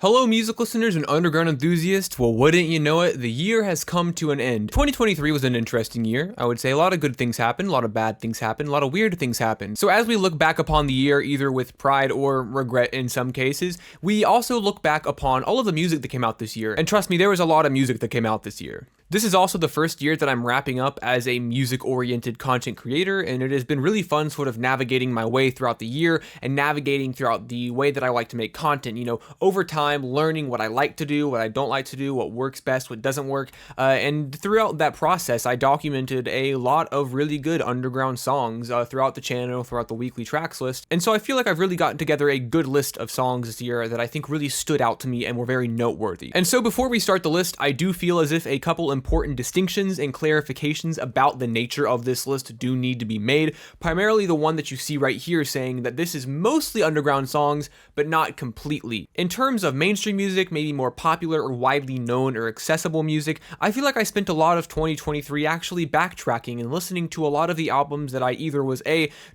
Hello music listeners and underground enthusiasts. Well, wouldn't you know it, the year has come to an end. 2023 was an interesting year. I would say a lot of good things happened, a lot of bad things happened, a lot of weird things happened. So as we look back upon the year, either with pride or regret in some cases, we also look back upon all of the music that came out this year. And trust me, there was a lot of music that came out this year. This is also the first year that I'm wrapping up as a music-oriented content creator, and it has been really fun sort of navigating my way throughout the year and navigating throughout the way that I like to make content, over time, learning what I like to do, what I don't like to do, what works best, what doesn't work, and throughout that process, I documented a lot of really good underground songs throughout the channel, throughout the weekly tracks list, and so I feel like I've really gotten together a good list of songs this year that I think really stood out to me and were very noteworthy. And so before we start the list, I do feel as if a couple important distinctions and clarifications about the nature of this list do need to be made, primarily the one that you see right here saying that this is mostly underground songs, but not completely. In terms of mainstream music, maybe more popular or widely known or accessible music, I feel like I spent a lot of 2023 actually backtracking and listening to a lot of the albums that I either was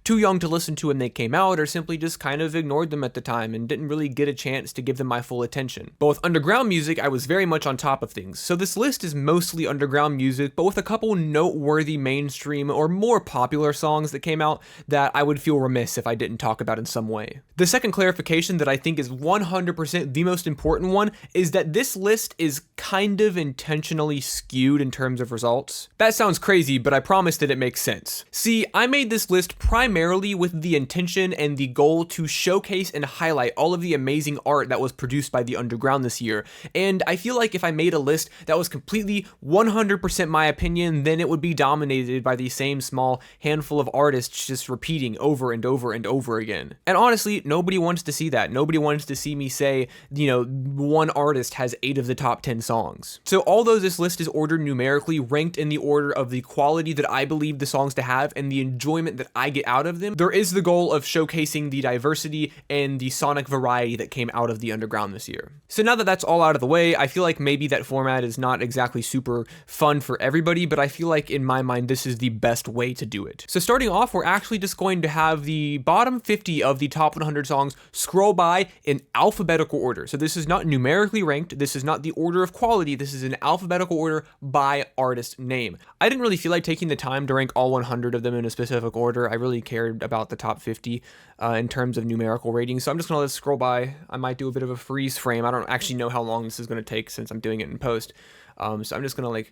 too young to listen to when they came out, or simply just kind of ignored them at the time and didn't really get a chance to give them my full attention. But with underground music, I was very much on top of things, so this list is mostly underground music, but with a couple noteworthy mainstream or more popular songs that came out that I would feel remiss if I didn't talk about in some way. The second clarification that I think is 100% the most important one is that this list is kind of intentionally skewed in terms of results. That sounds crazy, but I promise that it makes sense. See, I made this list primarily with the intention and the goal to showcase and highlight all of the amazing art that was produced by the underground this year, and I feel like if I made a list that was completely 100% my opinion, then it would be dominated by the same small handful of artists just repeating over and over and over again. And honestly, nobody wants to see that. Nobody wants to see me say, one artist has 8 of the top 10 songs. So although this list is ordered numerically, ranked in the order of the quality that I believe the songs to have and the enjoyment that I get out of them, there is the goal of showcasing the diversity and the sonic variety that came out of the underground this year. So now that that's all out of the way, I feel like maybe that format is not exactly super fun for everybody, but I feel like in my mind this is the best way to do it. So starting off, we're actually just going to have the bottom 50 of the top 100 songs scroll by in alphabetical order. So this is not numerically ranked, this is not the order of quality, this is in alphabetical order by artist name. I didn't really feel like taking the time to rank all 100 of them in a specific order. I really cared about the top 50 in terms of numerical ratings, so I'm just gonna let it scroll by. I might do a bit of a freeze frame. I don't actually know how long this is gonna take since I'm doing it in post. So I'm just gonna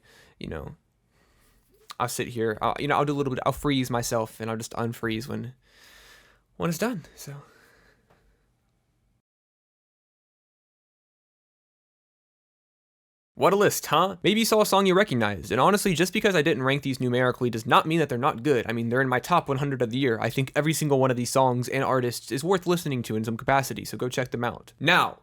I'll sit here, I'll do a little bit, I'll freeze myself and I'll just unfreeze when it's done, so. What a list, huh? Maybe you saw a song you recognized, and honestly, just because I didn't rank these numerically does not mean that they're not good. I mean, they're in my top 100 of the year. I think every single one of these songs and artists is worth listening to in some capacity, so go check them out. Now,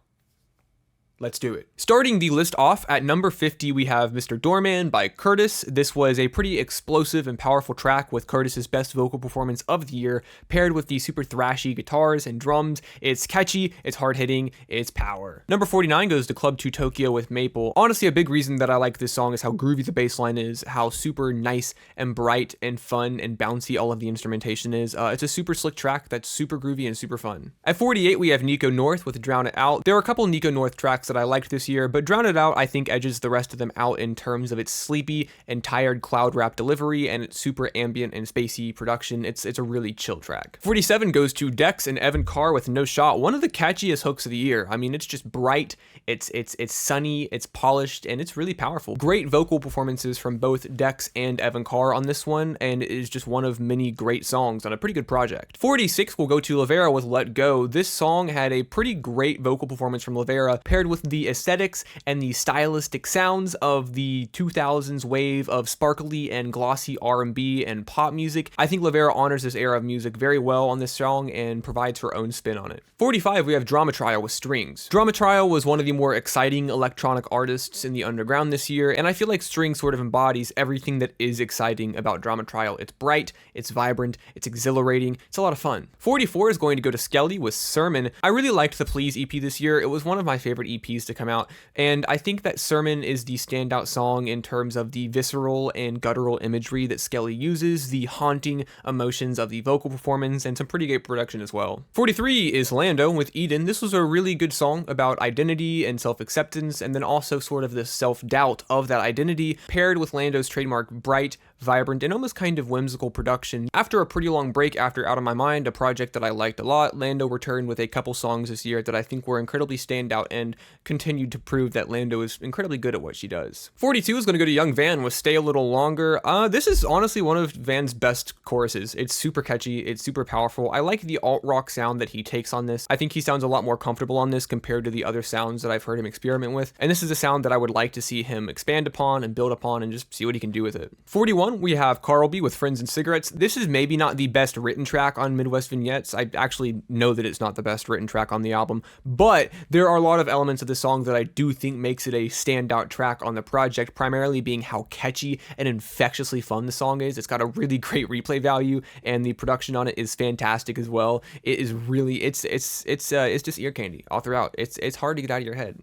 let's do it. Starting the list off at number 50, we have Mr. Doorman by Curtis. This was a pretty explosive and powerful track with Curtis's best vocal performance of the year, paired with the super thrashy guitars and drums. It's catchy, it's hard-hitting, it's power. Number 49 goes to Club 2 Tokyo with Maple. Honestly, a big reason that I like this song is how groovy the bass line is, how super nice and bright and fun and bouncy all of the instrumentation is. It's a super slick track that's super groovy and super fun. At 48, we have Nico North with Drown It Out. There are a couple Nico North tracks that I liked this year, but Drown It Out I think edges the rest of them out in terms of its sleepy and tired cloud rap delivery and its super ambient and spacey production. It's a really chill track. 47 goes to Dex and Evan Carr with No Shot, one of the catchiest hooks of the year. I mean, it's just bright, it's sunny, it's polished, and it's really powerful. Great vocal performances from both Dex and Evan Carr on this one, and it is just one of many great songs on a pretty good project. 46 will go to Lavera with Let Go. This song had a pretty great vocal performance from Lavera, paired with the aesthetics and the stylistic sounds of the 2000s wave of sparkly and glossy R&B and pop music. I think Lavera honors this era of music very well on this song and provides her own spin on it. 45, we have Drama Trial with Strings. Drama Trial was one of the more exciting electronic artists in the underground this year, and I feel like Strings sort of embodies everything that is exciting about Drama Trial. It's bright, it's vibrant, it's exhilarating, it's a lot of fun. 44 is going to go to Skelly with Sermon. I really liked the Please EP this year. It was one of my favorite EPs EPs to come out. And I think that Sermon is the standout song in terms of the visceral and guttural imagery that Skelly uses, the haunting emotions of the vocal performance, and some pretty great production as well. 43 is Lando with Eden. This was a really good song about identity and self-acceptance, and then also sort of the self-doubt of that identity, paired with Lando's trademark bright, vibrant, and almost kind of whimsical production. After a pretty long break after Out of My Mind, a project that I liked a lot, Lando returned with a couple songs this year that I think were incredibly standout and continued to prove that Lando is incredibly good at what she does. 42 is going to go to Young Van with Stay a Little Longer. This is honestly one of Van's best choruses. It's super catchy, it's super powerful. I like the alt-rock sound that he takes on this. I think he sounds a lot more comfortable on this compared to the other sounds that I've heard him experiment with, and this is a sound that I would like to see him expand upon and build upon and just see what he can do with it. 41, we have CARLBY with Friends and Cigarettes. This is maybe not the best written track on Midwest Vignettes. I actually know that it's not the best written track on the album, but there are a lot of elements of the song that I do think makes it a standout track on the project, primarily being how catchy and infectiously fun the song is. It's got a really great replay value, and the production on it is fantastic as well. It is really, it's just ear candy all throughout. It's hard to get out of your head.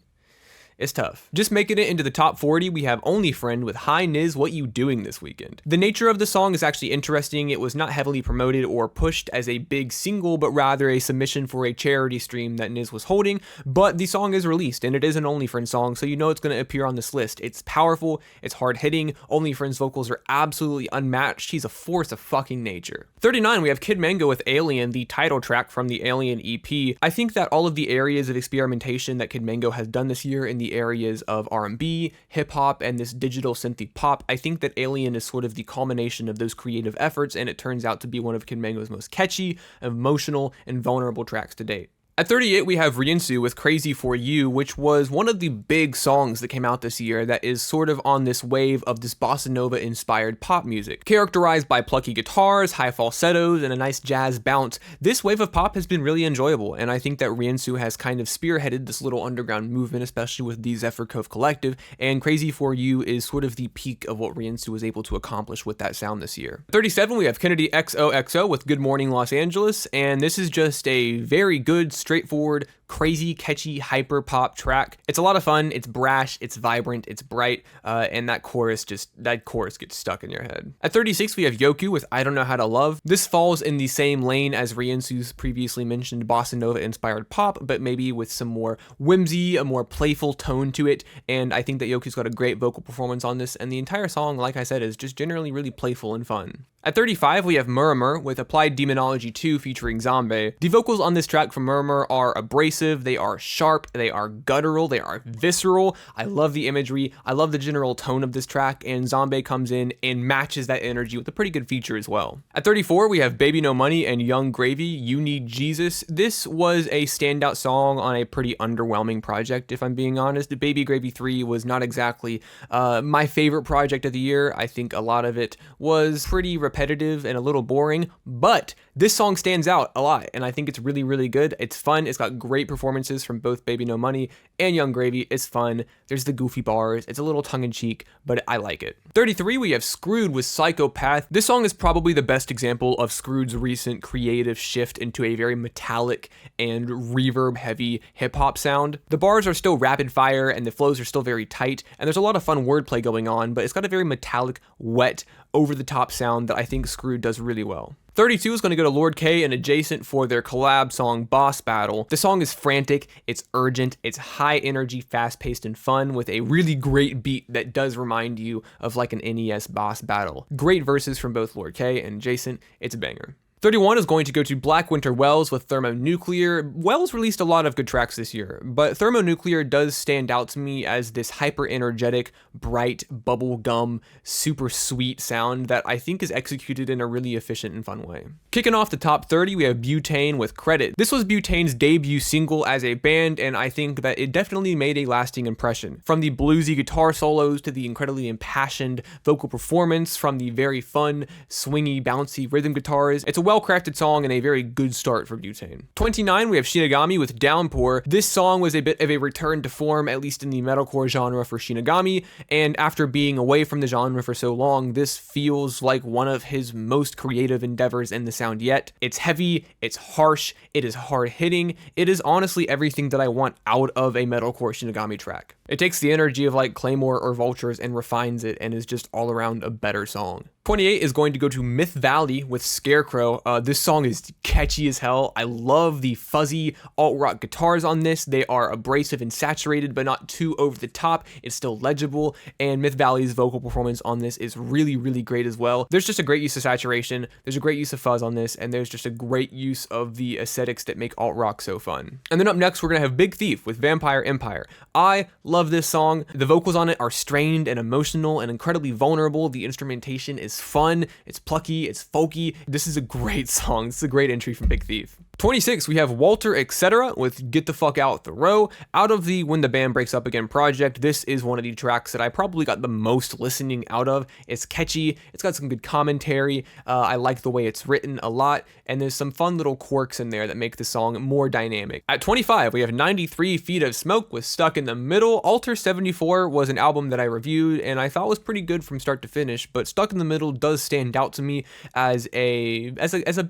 It's tough. Just making it into the top 40, we have Only Friend with Hi Niz, What You Doing This Weekend. The nature of the song is actually interesting. It was not heavily promoted or pushed as a big single, but rather a submission for a charity stream that Niz was holding, but the song is released, and it is an Only Friend song, so you know it's going to appear on this list. It's powerful, it's hard-hitting, Only Friend's vocals are absolutely unmatched, he's a force of fucking nature. 39, we have Kid Mango with Alien, the title track from the Alien EP. I think that all of the areas of experimentation that Kid Mango has done this year in the areas of R&B, hip-hop, and this digital synthy pop, I think that Alien is sort of the culmination of those creative efforts, and it turns out to be one of Kid Mango's most catchy, emotional, and vulnerable tracks to date. At 38, we have Riensu with Crazy For You, which was one of the big songs that came out this year that is sort of on this wave of this bossa nova inspired pop music. Characterized by plucky guitars, high falsettos, and a nice jazz bounce, this wave of pop has been really enjoyable, and I think that Riensu has kind of spearheaded this little underground movement, especially with the Zephyr Cove Collective, and Crazy For You is sort of the peak of what Riensu was able to accomplish with that sound this year. 37, we have Kennedy XOXO with Good Morning Los Angeles, and this is just a very good, straightforward, crazy, catchy, hyper pop track. It's a lot of fun, it's brash, it's vibrant, it's bright, and that chorus gets stuck in your head. At 36, we have Yoku with I Don't Know How to Love. This falls in the same lane as Riensu's previously mentioned bossa nova inspired pop, but maybe with some more whimsy, a more playful tone to it, and I think that Yoku's got a great vocal performance on this, and the entire song, like I said, is just generally really playful and fun. At 35, we have Murmur with Applied Demonology 2 featuring Zombie. The vocals on this track from Murmur are abrasive, they are sharp, they are guttural, they are visceral. I love the imagery, I love the general tone of this track, and Zombie comes in and matches that energy with a pretty good feature as well. At 34, we have Baby No Money and Young Gravy, You Need Jesus. This was a standout song on a pretty underwhelming project, if I'm being honest. The Baby Gravy 3 was not exactly my favorite project of the year. I think a lot of it was pretty repetitive and a little boring, but this song stands out a lot, and I think it's really, really good. It's fun, it's got great performances from both Baby No Money and Young Gravy. It's fun, there's the goofy bars, it's a little tongue-in-cheek, but I like it. 33, we have Screwed with Psychopath. This song is probably the best example of Screwed's recent creative shift into a very metallic and reverb-heavy hip-hop sound. The bars are still rapid fire, and the flows are still very tight, and there's a lot of fun wordplay going on, but it's got a very metallic, wet, over-the-top sound that I think Screwed does really well. 32 is going to go to Lord K and Adjacent for their collab song Boss Battle. The song is frantic, it's urgent, it's high energy, fast paced, and fun with a really great beat that does remind you of like an NES boss battle. Great verses from both Lord K and Adjacent, it's a banger. 31 is going to go to Blackwinterwells with Thermonuclear. Wells released a lot of good tracks this year, but Thermonuclear does stand out to me as this hyper-energetic, bright, bubblegum, super sweet sound that I think is executed in a really efficient and fun way. Kicking off the top 30, we have Butane with Credit. This was Butane's debut single as a band, and I think that it definitely made a lasting impression. From the bluesy guitar solos to the incredibly impassioned vocal performance, from the very fun, swingy, bouncy rhythm guitars, it's a well-crafted song and a very good start for Butane. 29, we have Shinigami with Downpour. This song was a bit of a return to form, at least in the metalcore genre for Shinigami, and after being away from the genre for so long, this feels like one of his most creative endeavors in the sound yet. It's heavy, it's harsh, it is hard-hitting, it is honestly everything that I want out of a metalcore Shinigami track. It takes the energy of like Claymore or Vultures and refines it and is just all around a better song. 28 is going to go to Myth Valley with Scarecrow. This song is catchy as hell. I love the fuzzy alt-rock guitars on this. They are abrasive and saturated, but not too over the top. It's still legible, and Myth Valley's vocal performance on this is really, really great as well. There's just a great use of saturation, there's a great use of fuzz on this, and there's just a great use of the aesthetics that make alt-rock so fun. And then up next, we're gonna have Big Thief with Vampire Empire. I love this song. The vocals on it are strained and emotional and incredibly vulnerable. The instrumentation is fun, it's plucky, it's folky. This is a great song. This is a great entry from Big Thief. 26, we have Walter Etc. with Get the Fuck Out Thoreau. Out of the When the Band Breaks Up Again project, this is one of the tracks that I probably got the most listening out of. It's catchy, it's got some good commentary, I like the way it's written a lot, and there's some fun little quirks in there that make the song more dynamic. At 25, we have 93 Feet of Smoke with Stuck in the Middle. Alter 74 was an album that I reviewed and I thought was pretty good from start to finish, but Stuck in the Middle does stand out to me as a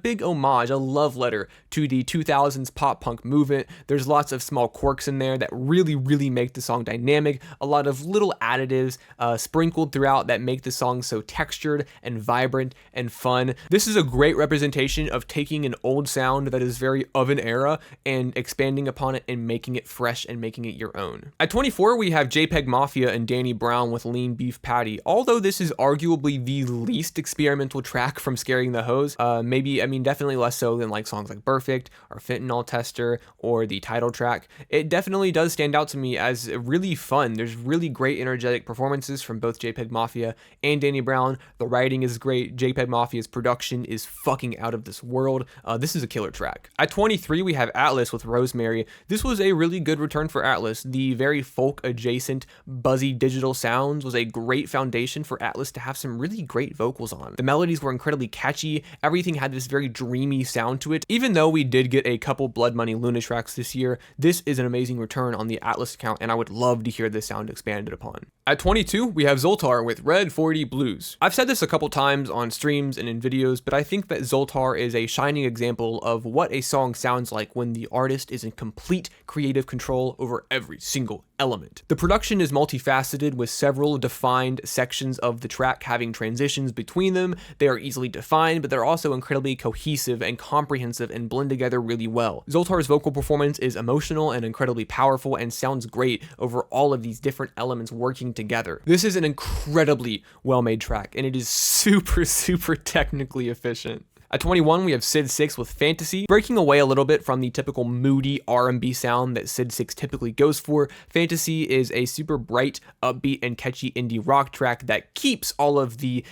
big homage, a love letter to the 2000s pop punk movement. There's lots of small quirks in there that really, really make the song dynamic. A lot of little additives sprinkled throughout that make the song so textured and vibrant and fun. This is a great representation of taking an old sound that is very of an era and expanding upon it and making it fresh and making it your own. At 24, we have JPEG Mafia and Danny Brown with Lean Beef Patty. Although this is arguably the least experimental track from Scaring the Hose, definitely less so than like songs like Perfect or Fentanyl Tester or the title track, it definitely does stand out to me as really fun. There's really great energetic performances from both JPEG Mafia and Danny Brown. The writing is great. JPEG Mafia's production is fucking out of this world. This is a killer track. At 23, we have Atlas with Rosemary. This was a really good return for Atlas. The very folk adjacent buzzy digital sounds was a great foundation for Atlas to have some really great vocals on. The melodies were incredibly catchy. Everything had this very dreamy sound to it. Even though we did get a couple Blood Money Luna tracks this year, this is an amazing return on the Atlas account, and I would love to hear this sound expanded upon. At 22, we have Zoltar with Red 40 Blues. I've said this a couple times on streams and in videos, but I think that Zoltar is a shining example of what a song sounds like when the artist is in complete creative control over every single element. The production is multifaceted with several defined sections of the track having transitions between them. They are easily defined, but they're also incredibly cohesive and comprehensive and blend together really well. Zoltar's vocal performance is emotional and incredibly powerful and sounds great over all of these different elements working together. This is an incredibly well-made track, and it is super, super technically efficient. At 21, we have Sid 6 with Fantasy. Breaking away a little bit from the typical moody R&B sound that Sid 6 typically goes for, Fantasy is a super bright, upbeat, and catchy indie rock track that keeps all of the,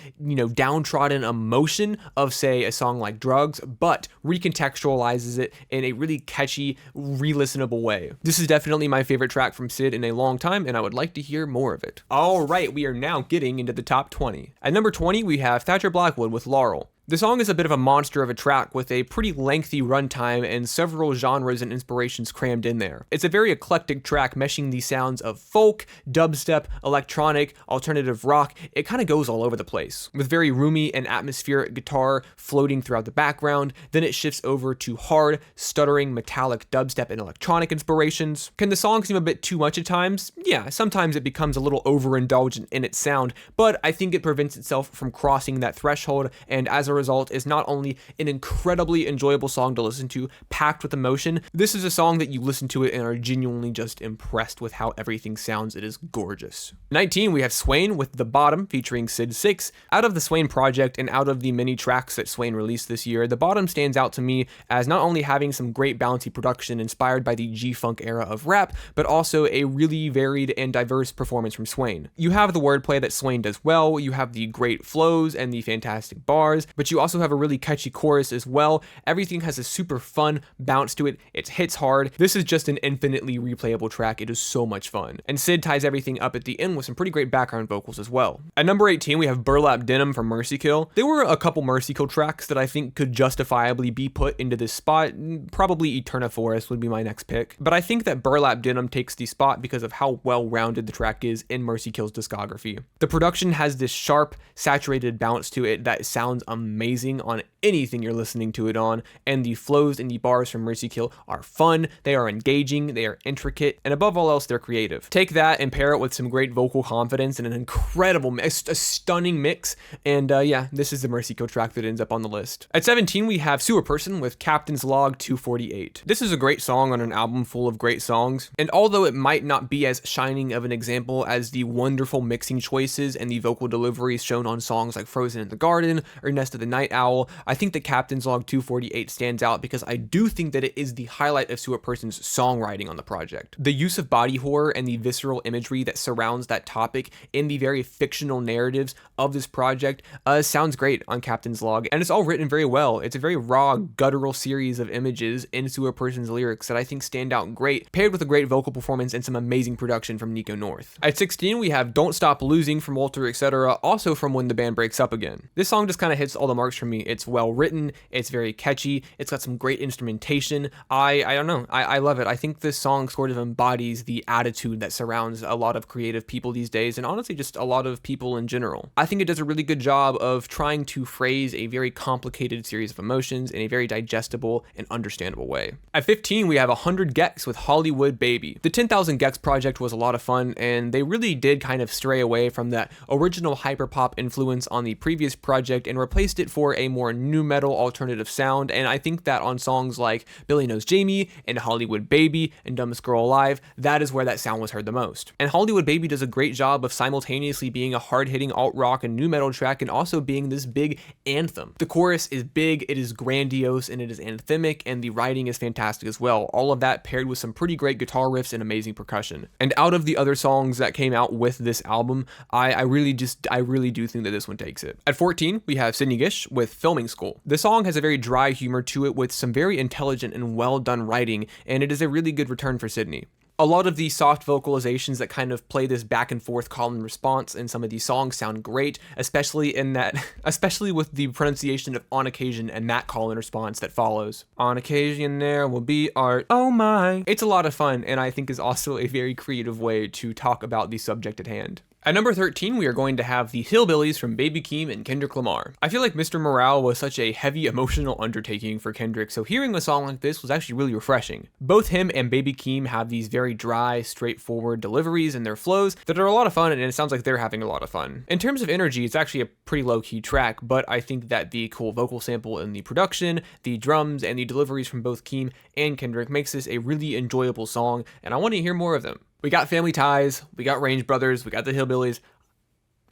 downtrodden emotion of, say, a song like Drugs, but recontextualizes it in a really catchy, re-listenable way. This is definitely my favorite track from Sid in a long time, and I would like to hear more of it. All right, we are now getting into the top 20. At number 20, we have Thatcher Blackwood with Laurel. The song is a bit of a monster of a track with a pretty lengthy runtime and several genres and inspirations crammed in there. It's a very eclectic track meshing the sounds of folk, dubstep, electronic, alternative rock. It kind of goes all over the place, with very roomy and atmospheric guitar floating throughout the background. Then it shifts over to hard, stuttering, metallic dubstep and electronic inspirations. Can the song seem a bit too much at times? Yeah, sometimes it becomes a little overindulgent in its sound, but I think it prevents itself from crossing that threshold, and as a result is not only an incredibly enjoyable song to listen to, packed with emotion, this is a song that you listen to it and are genuinely just impressed with how everything sounds. It is gorgeous. 19, we have Swain with The Bottom featuring Sid 6. Out of the Swain project and out of the many tracks that Swain released this year, The Bottom stands out to me as not only having some great bouncy production inspired by the G-Funk era of rap, but also a really varied and diverse performance from Swain. You have the wordplay that Swain does well, you have the great flows and the fantastic bars, but but you also have a really catchy chorus as well. Everything has a super fun bounce to it. It hits hard. This is just an infinitely replayable track. It is so much fun. And Sid ties everything up at the end with some pretty great background vocals as well. At number 18, we have Burlap Denim from Mercy Kill. There were a couple Mercy Kill tracks that I think could justifiably be put into this spot. Probably Eterna Forest would be my next pick. But I think that Burlap Denim takes the spot because of how well-rounded the track is in Mercy Kill's discography. The production has this sharp, saturated bounce to it that sounds amazing on anything you're listening to it on, and the flows and the bars from Mercy Kill are fun, they are engaging, they are intricate, and above all else, they're creative. Take that and pair it with some great vocal confidence and an incredible mix, a stunning mix, and yeah, this is the Mercy Kill track that ends up on the list. At 17, we have Sewer Person with Captain's Log 248. This is a great song on an album full of great songs, and although it might not be as shining of an example as the wonderful mixing choices and the vocal deliveries shown on songs like Frozen in the Garden or Nest of the Night Owl, I think that Captain's Log 248 stands out because I do think that it is the highlight of Sewer Person's songwriting on the project. The use of body horror and the visceral imagery that surrounds that topic in the very fictional narratives of this project sounds great on Captain's Log, and it's all written very well. It's a very raw, guttural series of images in Sewer Person's lyrics that I think stand out great, paired with a great vocal performance and some amazing production from Nico North. At 16, we have Don't Stop Losing from Walter Etc., also from When the Band Breaks Up Again. This song just kind of hits all the marks for me. It's well written, it's very catchy, it's got some great instrumentation. I don't know, I love it. I think this song sort of embodies the attitude that surrounds a lot of creative people these days, and honestly just a lot of people in general. I think it does a really good job of trying to phrase a very complicated series of emotions in a very digestible and understandable way. At 15, we have 100 GECS with Hollywood Baby. The 10,000 GECS project was a lot of fun, and they really did kind of stray away from that original hyperpop influence on the previous project and replaced it for a more nu metal alternative sound, and I think that on songs like Billy Knows Jamie and Hollywood Baby and Dumbest Girl Alive, that is where that sound was heard the most. And Hollywood Baby does a great job of simultaneously being a hard-hitting alt-rock and nu metal track and also being this big anthem. The chorus is big, it is grandiose, and it is anthemic, and the writing is fantastic as well. All of that paired with some pretty great guitar riffs and amazing percussion. And out of the other songs that came out with this album, I really do think that this one takes it. At 14, we have Sydney Gish with Filming School. The song has a very dry humor to it with some very intelligent and well done writing, and it is a really good return for Sydney. A lot of the soft vocalizations that kind of play this back and forth call and response in some of these songs sound great, especially with the pronunciation of on occasion and that call and response that follows. On occasion there will be art, oh my. It's a lot of fun, and I think is also a very creative way to talk about the subject at hand. At number 13, we are going to have the Hillbillies from Baby Keem and Kendrick Lamar. I feel like Mr. Morale was such a heavy emotional undertaking for Kendrick, so hearing a song like this was actually really refreshing. Both him and Baby Keem have these very dry, straightforward deliveries in their flows that are a lot of fun, and it sounds like they're having a lot of fun. In terms of energy, it's actually a pretty low-key track, but I think that the cool vocal sample in the production, the drums, and the deliveries from both Keem and Kendrick makes this a really enjoyable song, and I want to hear more of them. We got Family Ties, we got Range Brothers, we got the Hillbillies.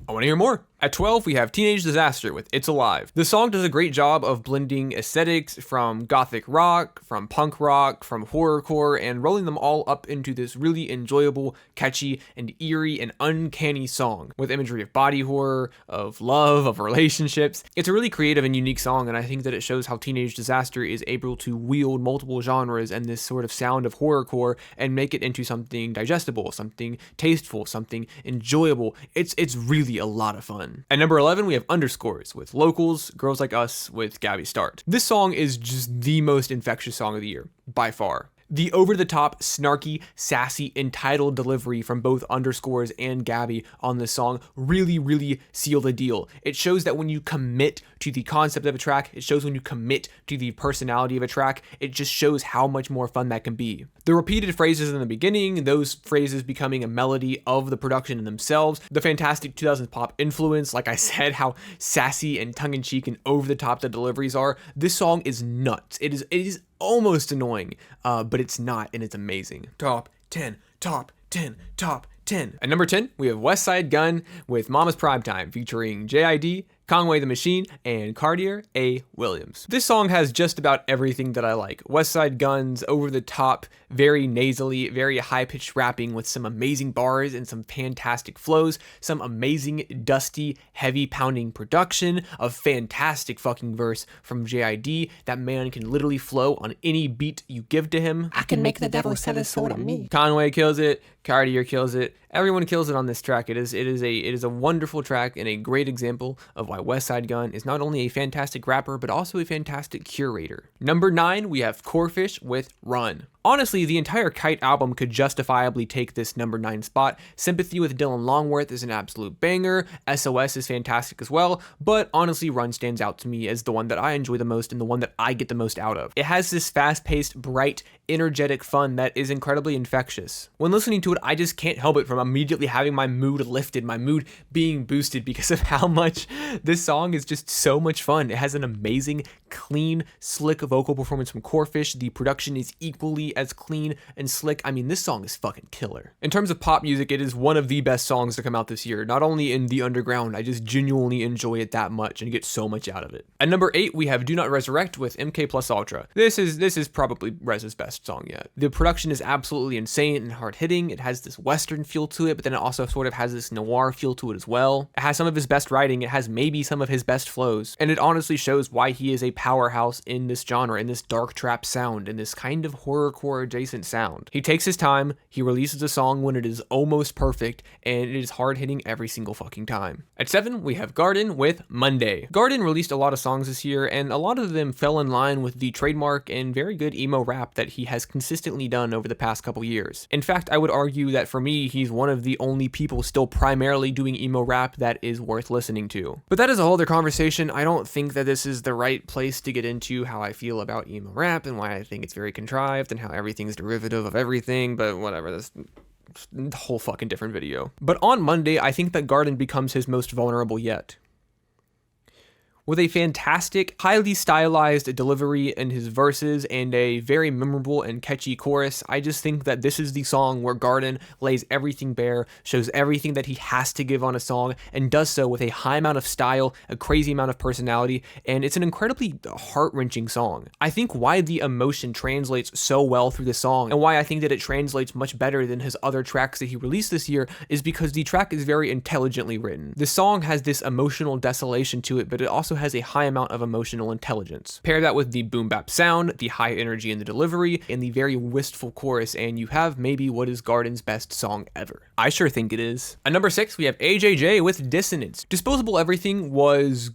I want to hear more. At 12, we have Teenage Disaster with It's Alive. The song does a great job of blending aesthetics from gothic rock, from punk rock, from horrorcore, and rolling them all up into this really enjoyable, catchy, and eerie and uncanny song with imagery of body horror, of love, of relationships. It's a really creative and unique song, and I think that it shows how Teenage Disaster is able to wield multiple genres and this sort of sound of horrorcore and make it into something digestible, something tasteful, something enjoyable. It's really a lot of fun. At number 11, we have Underscores with Locals, Girls Like Us with Gabby Start. This song is just the most infectious song of the year, by far. The over-the-top, snarky, sassy, entitled delivery from both Underscores and Gabby on this song really seal the deal. It shows that when you commit to the concept of a track, it shows when you commit to the personality of a track, it just shows how much more fun that can be. The repeated phrases in the beginning, those phrases becoming a melody of the production in themselves, the fantastic 2000s pop influence, like I said, how sassy and tongue-in-cheek and over-the-top the deliveries are, this song is nuts. It is almost annoying, but it's not, and it's amazing. Top 10, top 10, top 10. At number 10, we have West Side Gun with Mama's Primetime featuring JID, Conway the Machine, and Cartier A. Williams. This song has just about everything that I like. West Side Gun's over the top, very nasally, very high-pitched rapping with some amazing bars and some fantastic flows, some amazing, dusty, heavy pounding production, a fantastic fucking verse from JID. That man can literally flow on any beat you give to him. I can make the devil sell his soul to me. Conway kills it, Cartier kills it, everyone kills it on this track. It is a wonderful track and a great example of why West Side Gun is not only a fantastic rapper, but also a fantastic curator. Number 9, we have COREFISH with Run. Honestly, the entire Kite album could justifiably take this number 9 spot. Sympathy with Dylan Longworth is an absolute banger, SOS is fantastic as well, but honestly Run stands out to me as the one that I enjoy the most and the one that I get the most out of. It has this fast-paced, bright, energetic fun that is incredibly infectious. When listening to it, I just can't help it from immediately having my mood lifted, my mood being boosted because of how much this song is just so much fun. It has an amazing, clean, slick vocal performance from COREFISH. The production is equally as clean and slick. I mean, this song is fucking killer. In terms of pop music, it is one of the best songs to come out this year. Not only in the underground, I just genuinely enjoy it that much and get so much out of it. At number 8, we have Do Not Resurrect with MK Plus Ultra. This is probably Rez's best song yet. The production is absolutely insane and hard-hitting. It has this western feel to it, but then it also sort of has this noir feel to it as well. It has some of his best writing. It has maybe some of his best flows, and it honestly shows why he is a powerhouse in this genre, in this dark trap sound, in this kind of horrorcore adjacent sound. He takes his time, he releases a song when it is almost perfect, and it is hard-hitting every single fucking time. At 7, we have Garden with Monday. Garden released a lot of songs this year, and a lot of them fell in line with the trademark and very good emo rap that he has consistently done over the past couple years. In fact, I would argue that for me, he's one of the only people still primarily doing emo rap that is worth listening to. But that is a whole other conversation. I don't think that this is the right place to get into how I feel about emo rap and why I think it's very contrived and how everything's derivative of everything, but whatever, that's a whole fucking different video. But on Monday, I think that Garden becomes his most vulnerable yet. With a fantastic, highly stylized delivery in his verses and a very memorable and catchy chorus, I just think that this is the song where Garden lays everything bare, shows everything that he has to give on a song, and does so with a high amount of style, a crazy amount of personality, and it's an incredibly heart-wrenching song. I think why the emotion translates so well through the song, and why I think that it translates much better than his other tracks that he released this year, is because the track is very intelligently written. The song has this emotional desolation to it, but it also has a high amount of emotional intelligence. Pair that with the boom bap sound, the high energy in the delivery, and the very wistful chorus, and you have maybe what is Garden's best song ever. I sure think it is. At number 6, we have AJJ with Dissonance. Disposable Everything was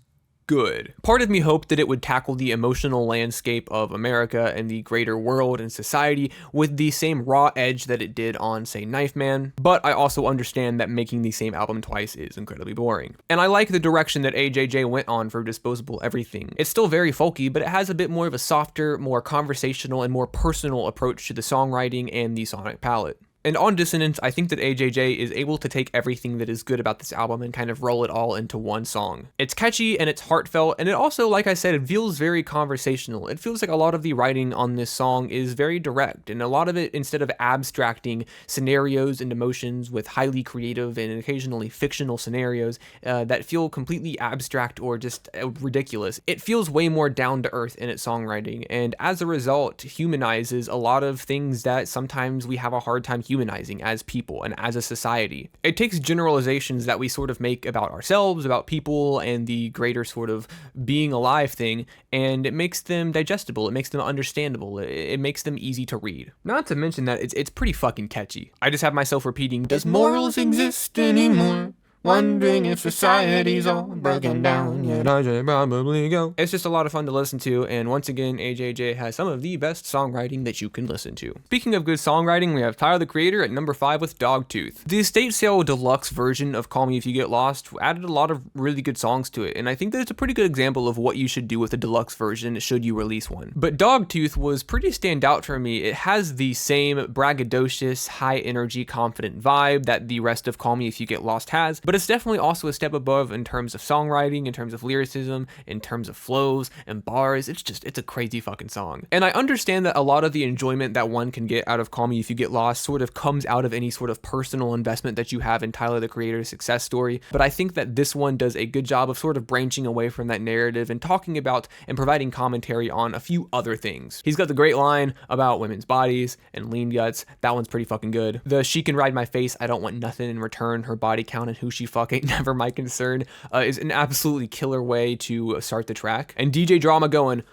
good. Part of me hoped that it would tackle the emotional landscape of America and the greater world and society with the same raw edge that it did on, say, Knife Man, but I also understand that making the same album twice is incredibly boring. And I like the direction that AJJ went on for Disposable Everything. It's still very folky, but it has a bit more of a softer, more conversational, and more personal approach to the songwriting and the sonic palette. And on Dissonance, I think that AJJ is able to take everything that is good about this album and kind of roll it all into one song. It's catchy and it's heartfelt, and it also, like I said, it feels very conversational. It feels like a lot of the writing on this song is very direct, and a lot of it, instead of abstracting scenarios and emotions with highly creative and occasionally fictional scenarios that feel completely abstract or just ridiculous, it feels way more down to earth in its songwriting, and as a result, humanizes a lot of things that sometimes we have a hard time humanizing as people and as a society. It takes generalizations that we sort of make about ourselves, about people, and the greater sort of being alive thing, and it makes them digestible, it makes them understandable, it makes them easy to read. Not to mention that it's pretty fucking catchy. I just have myself repeating, does morals exist anymore? Wondering if society's all broken down, yet I should probably go. It's just a lot of fun to listen to, and once again, AJJ has some of the best songwriting that you can listen to. Speaking of good songwriting, we have Tyler the Creator at number 5 with Dogtooth. The estate sale deluxe version of Call Me If You Get Lost added a lot of really good songs to it, and I think that it's a pretty good example of what you should do with a deluxe version should you release one. But Dogtooth was pretty standout for me. It has the same braggadocious, high energy, confident vibe that the rest of Call Me If You Get Lost has, but but it's definitely also a step above in terms of songwriting, in terms of lyricism, in terms of flows and bars. It's a crazy fucking song. And I understand that a lot of the enjoyment that one can get out of Call Me If You Get Lost sort of comes out of any sort of personal investment that you have in Tyler the Creator's success story, but I think that this one does a good job of sort of branching away from that narrative and talking about and providing commentary on a few other things. He's got the great line about women's bodies and lean guts. That one's pretty fucking good. The "She Can Ride My Face, I Don't Want Nothing in Return, Her Body Count and Who She Fucking Never My Concern" is an absolutely killer way to start the track. And DJ Drama going,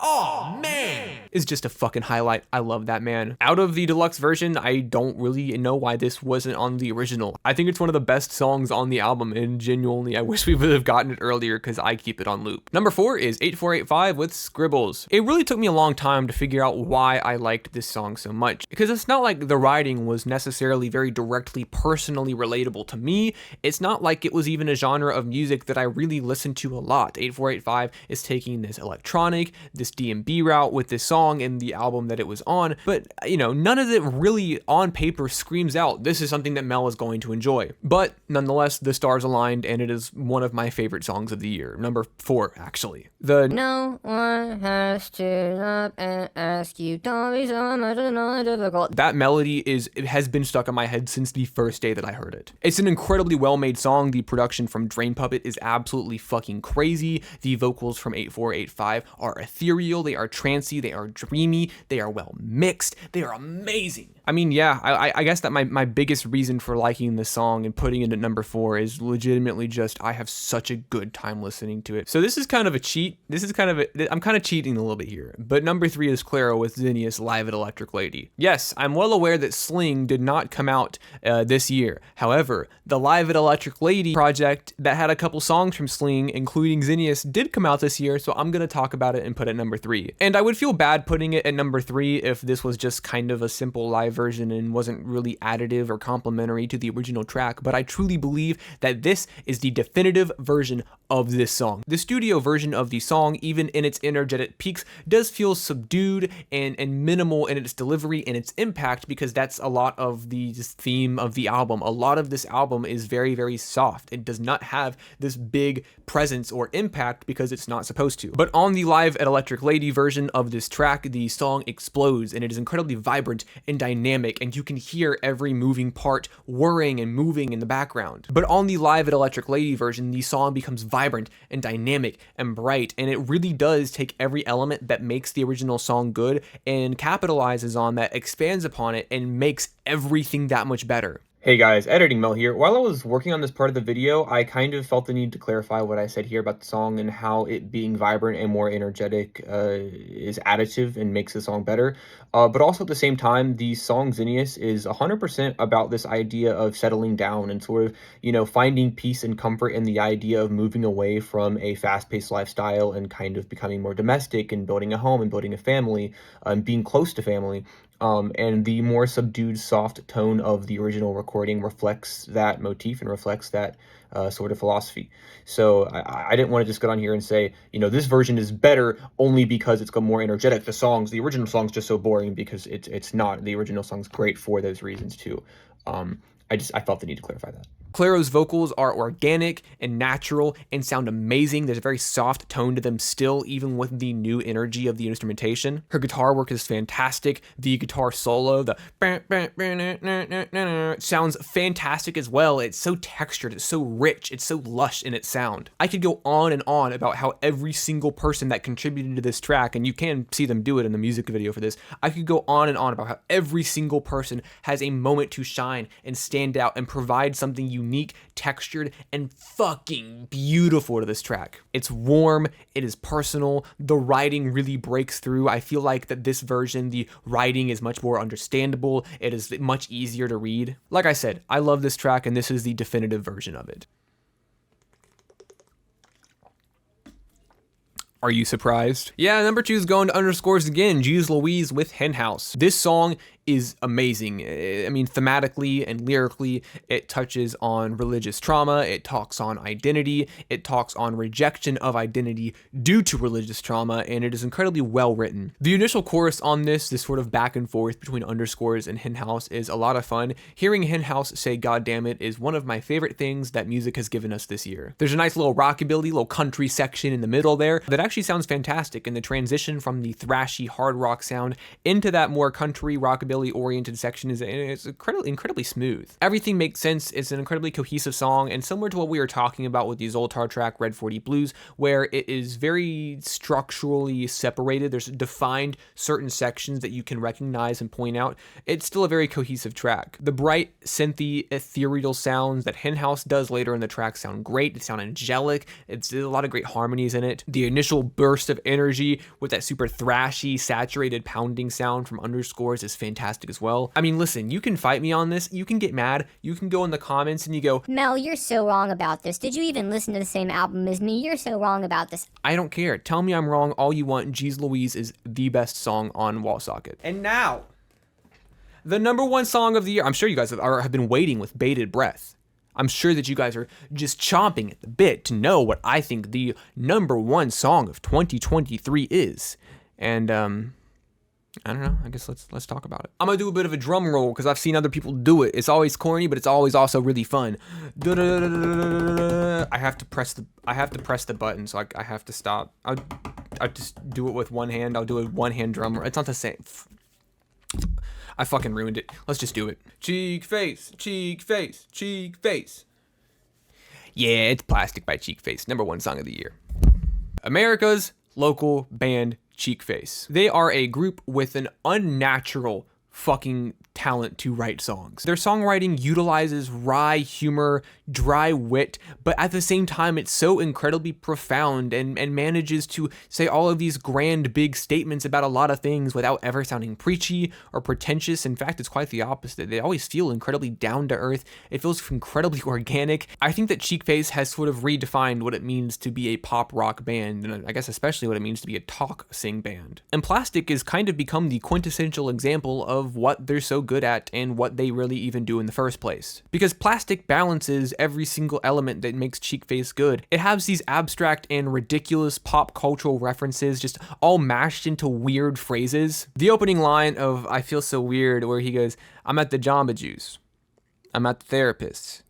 "Oh man," is just a fucking highlight. I love that, man. Out of the deluxe version, I don't really know why this wasn't on the original. I think it's one of the best songs on the album, and genuinely I wish we would have gotten it earlier because I keep it on loop. Number 4 is 8485 with Scribbles. It really took me a long time to figure out why I liked this song so much, because it's not like the writing was necessarily very directly personally relatable to me. It's not like it was even a genre of music that I really listened to a lot. 8485 is taking this electronic, this D&B route with this song and the album that it was on, but you know, none of it really on paper screams out, this is something that Mel is going to enjoy. But nonetheless, the stars aligned and it is one of my favorite songs of the year. Number 4, actually. No one has to stop and ask you, don't be so much more difficult. That melody has been stuck in my head since the first day that I heard it. It's an incredibly well-made song. The production from Drain Puppet is absolutely fucking crazy. The vocals from 8485 are ethereal, they are trancy, they are dreamy, they are well mixed, they are amazing. I mean, yeah, I guess that my biggest reason for liking this song and putting it at number 4 is legitimately just I have such a good time listening to it. So this is kind of a cheat. I'm kind of cheating a little bit here. But number 3 is CLAIRO with ZINNIAS Live at Electric Lady. Yes, I'm well aware that Sling did not come out this year. However, the Live at Electric Lady project that had a couple songs from Sling, including ZINNIAS, did come out this year, so I'm going to talk about it and put it at number 3. And I would feel bad putting it at number 3 if this was just kind of a simple live version and wasn't really additive or complementary to the original track, but I truly believe that this is the definitive version of this song. The studio version of the song, even in its energetic peaks, does feel subdued and minimal in its delivery and its impact, because that's a lot of the theme of the album. A lot of this album is very, very soft. It does not have this big presence or impact because it's not supposed to. But on the Live at Electric Lady version of this track, the song explodes and it is incredibly vibrant and dynamic, and you can hear every moving part whirring and moving in the background. But on the Live at Electric Lady version, the song becomes vibrant and dynamic and bright, and it really does take every element that makes the original song good and capitalizes on that, expands upon it, and makes everything that much better. Hey guys, Editing Mel here. While I was working on this part of the video, I kind of felt the need to clarify what I said here about the song and how it being vibrant and more energetic is additive and makes the song better. But also at the same time, the song ZINNIAS is 100% about this idea of settling down and sort of, you know, finding peace and comfort in the idea of moving away from a fast-paced lifestyle and kind of becoming more domestic and building a home and building a family and being close to family. And the more subdued, soft tone of the original recording reflects that motif and reflects that sort of philosophy. So I didn't want to just get on here and say, you know, this version is better only because it's got more energetic. The original song's just so boring, because it's not. The original song's great for those reasons too. I felt the need to clarify that. CLAIRO's vocals are organic and natural and sound amazing. There's a very soft tone to them still, even with the new energy of the instrumentation. Her guitar work is fantastic. The guitar solo, the sounds fantastic as well. It's so textured, it's so rich, it's so lush in its sound. I could go on and on about how every single person that contributed to this track, and you can see them do it in the music video for this, I could go on and on about how every single person has a moment to shine and stand out and provide something unique, textured, and fucking beautiful to this track. It's warm, it is personal, the writing really breaks through. I feel like that this version, the writing is much more understandable, it is much easier to read. Like I said, I love this track, and this is the definitive version of it. Are you surprised? Yeah, number 2 is going to underscores again, Jeez Louise with Hen House. This song is amazing. I mean, thematically and lyrically, it touches on religious trauma, it talks on identity, it talks on rejection of identity due to religious trauma, and it is incredibly well written. The initial chorus on this sort of back and forth between underscores and Henhouse is a lot of fun. Hearing Henhouse say "God damn it" is one of my favorite things that music has given us this year. There's a nice little rockabilly, little country section in the middle there that actually sounds fantastic, and the transition from the thrashy hard rock sound into that more country rockabilly oriented section is incredibly smooth. Everything makes sense. It's an incredibly cohesive song, and similar to what we were talking about with the Zoltar track Red 40 Blues, where it is very structurally separated. There's defined certain sections that you can recognize and point out. It's still a very cohesive track. The bright, synthy, ethereal sounds that Henhouse does later in the track sound great. They sound angelic. It's a lot of great harmonies in it. The initial burst of energy with that super thrashy, saturated pounding sound from underscores is fantastic as well. I mean, listen, you can fight me on this. You can get mad. You can go in the comments and you go, Mel, you're so wrong about this. Did you even listen to the same album as me? You're so wrong about this. I don't care. Tell me I'm wrong all you want. Jeez Louise is the best song on Wall Socket. And now, the #1 song of the year. I'm sure you guys have been waiting with bated breath. I'm sure that you guys are just chomping at the bit to know what I think the #1 song of 2023 is. And, I don't know. I guess let's talk about it. I'm gonna do a bit of a drum roll because I've seen other people do it. It's always corny, but it's always also really fun. I have to press the button, so I have to stop. I just do it with one hand. I'll do a one-hand drum. It's not the same. I fucking ruined it. Let's just do it. Cheek face, cheek face, cheek face. Yeah, it's Plastic by CHEEKFACE, #1 song of the year. America's local band CHEEKFACE. They are a group with an unnatural fucking talent to write songs. Their songwriting utilizes wry humor, dry wit, but at the same time it's so incredibly profound and manages to say all of these grand big statements about a lot of things without ever sounding preachy or pretentious. In fact, it's quite the opposite. They always feel incredibly down to earth. It feels incredibly organic. I think that CHEEKFACE has sort of redefined what it means to be a pop rock band, and I guess especially what it means to be a talk sing band. And Plastic has kind of become the quintessential example of what they're so good at and what they really even do in the first place. Because Plastic balances every single element that makes CHEEKFACE good. It has these abstract and ridiculous pop cultural references just all mashed into weird phrases. The opening line of I Feel So Weird, where he goes, I'm at the Jamba Juice, I'm at the therapist,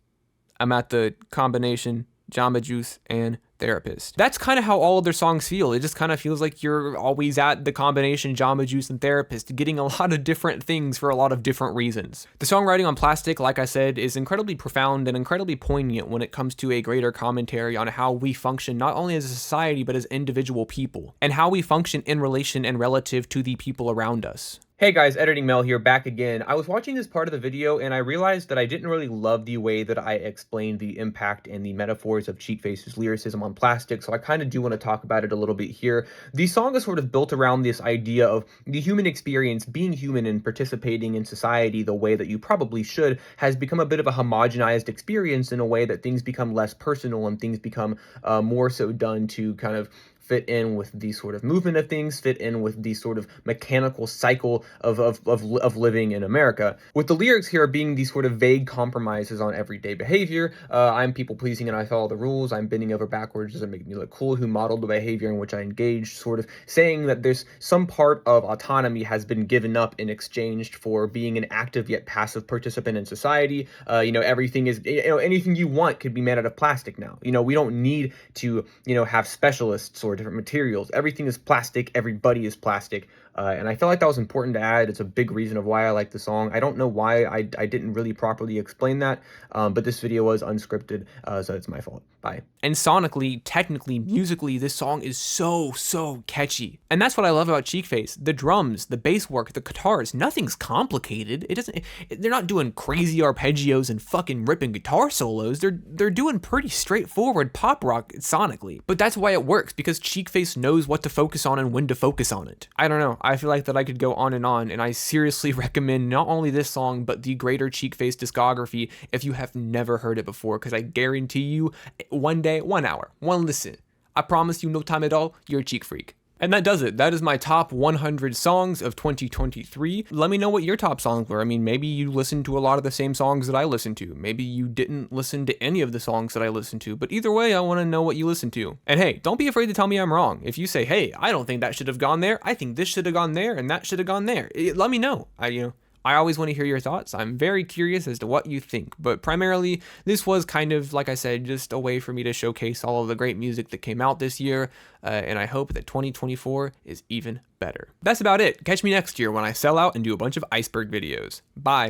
I'm at the combination Jamba Juice and therapist. That's kind of how all of their songs feel. It just kind of feels like you're always at the combination Jamba Juice and therapist, getting a lot of different things for a lot of different reasons. The songwriting on Plastic, like I said, is incredibly profound and incredibly poignant when it comes to a greater commentary on how we function not only as a society but as individual people, and how we function in relation and relative to the people around us. Hey guys, Editing Mel here, back again. I was watching this part of the video and I realized that I didn't really love the way that I explained the impact and the metaphors of CHEEKFACE's lyricism on Plastic, so I kind of do want to talk about it a little bit here. The song is sort of built around this idea of the human experience, being human and participating in society the way that you probably should, has become a bit of a homogenized experience in a way that things become less personal and things become more so done to kind of fit in with the sort of movement of things, fit in with the sort of mechanical cycle of living in America. With the lyrics here being these sort of vague compromises on everyday behavior. I'm people-pleasing and I follow the rules. I'm bending over backwards doesn't make me look cool. Who modeled the behavior in which I engaged, sort of saying that there's some part of autonomy has been given up in exchange for being an active yet passive participant in society. Everything is, anything you want could be made out of plastic now. We don't need to, have specialists or different materials. Everything is plastic. Everybody is plastic. And I felt like that was important to add. It's a big reason of why I like the song. I don't know why I didn't really properly explain that, but this video was unscripted, so it's my fault. Bye. And sonically, technically, musically, this song is so catchy. And that's what I love about CHEEKFACE. The drums, the bass work, the guitars, nothing's complicated. They're not doing crazy arpeggios and fucking ripping guitar solos. They're doing pretty straightforward pop rock sonically. But that's why it works, because CHEEKFACE knows what to focus on and when to focus on it. I don't know. I feel like that I could go on, and I seriously recommend not only this song, but the greater CHEEKFACE discography if you have never heard it before, because I guarantee you, one day, 1 hour, one listen, I promise you no time at all, you're a cheek freak. And that does it. That is my top 100 songs of 2023. Let me know what your top songs were. I mean, maybe you listened to a lot of the same songs that I listened to. Maybe you didn't listen to any of the songs that I listened to. But either way, I want to know what you listened to. And hey, don't be afraid to tell me I'm wrong. If you say, hey, I don't think that should have gone there. I think this should have gone there and that should have gone there. Let me know. I always want to hear your thoughts. I'm very curious as to what you think, but primarily this was kind of, like I said, just a way for me to showcase all of the great music that came out this year, and I hope that 2024 is even better. That's about it. Catch me next year when I sell out and do a bunch of iceberg videos. Bye.